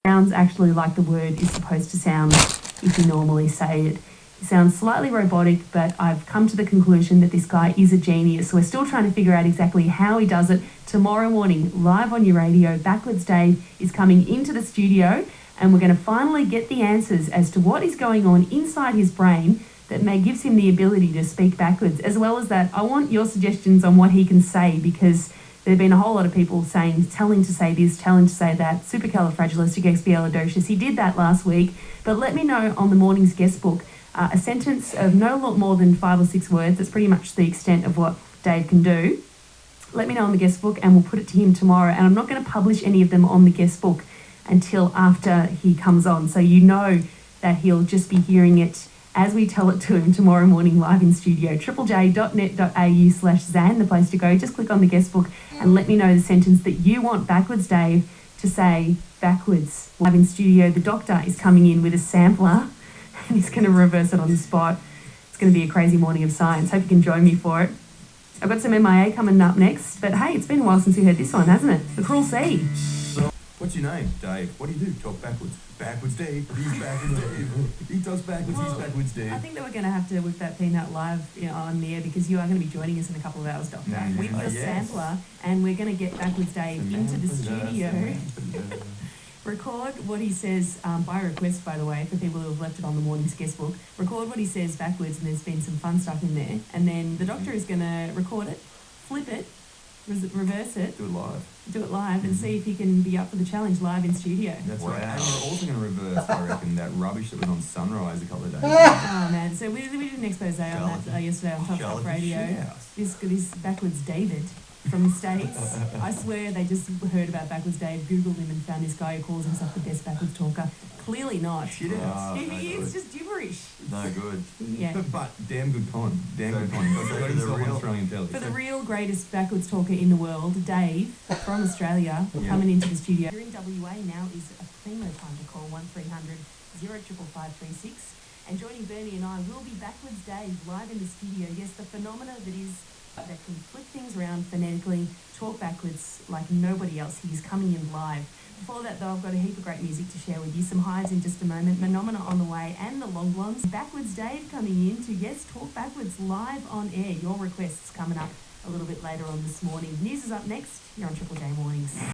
Sounds actually like the word is supposed to sound if you normally say it. It sounds slightly robotic, but I've come to the conclusion that this guy is a genius. So we're still trying to figure out exactly how he does it. Tomorrow morning, live on your radio, Backwards Dave is coming into the studio, and we're going to finally get the answers as to what is going on inside his brain that gives him the ability to speak backwards. As well as that, I want your suggestions on what he can say, because there have been a whole lot of people telling to say this, telling to say that. Supercalifragilisticexpialidocious. He did that last week. But let me know on the morning's guest book a sentence of no lot more than 5 or 6 words. That's pretty much the extent of what Dave can do. Let me know on the guest book and we'll put it to him tomorrow. And I'm not going to publish any of them on the guest book until after he comes on. So you know that he'll just be hearing it as we tell it to him tomorrow morning live in studio. triplej.net.au/Zan, the place to go. Just click on the guest book and let me know the sentence that you want Backwards Dave to say backwards. Live in studio, the doctor is coming in with a sampler and he's going to reverse it on the spot. It's going to be a crazy morning of science. Hope you can join me for it. I've got some MIA coming up next, but hey, it's been a while since you heard this one, hasn't it? The Cruel Sea. What's your name, Dave? What do you do? Talk backwards. Backwards Dave. He's backwards Dave. He talks backwards. He's backwards Dave. I think that we're going to have to whip that peanut live on the air, because you are going to be joining us in a couple of hours, Doctor, with your sampler, and we're going to get Backwards Dave into the studio. Record what he says, by request, by the way, for people who have left it on the morning's guest book. Record what he says backwards, and there's been some fun stuff in there. And then the doctor is going to record it, flip it, reverse it. Do it live. Do it live and see if he can be up for the challenge live in studio. That's right. And we're also going to reverse, I reckon, that rubbish that was on Sunrise a couple of days ago. Oh, man. So we did an expose on that yesterday on Top Top Radio. This Backwards David from the States. I swear they just heard about Backwards Dave, Googled him and found this guy who calls himself the best backwards talker. Clearly not. Shit house. He is just gibberish. No good. Yeah. But damn good con. Damn good con. Got himself on Australian telly. For the real greatest backwards talker in the world, Dave from Australia, coming into the studio. Here in WA now is a primo time to call 1300 055536. And joining Bernie and I will be Backwards Dave live in the studio. Yes, the phenomena that can flip things around phonetically, talk backwards like nobody else. He's coming in live. Before that, though, I've got a heap of great music to share with you. Some highs in just a moment, Phenomena on the way, and the long ones. Backwards Dave coming in to, yes, talk backwards live on air. Your requests coming up a little bit later on this morning. News is up next. You're on Triple J Mornings.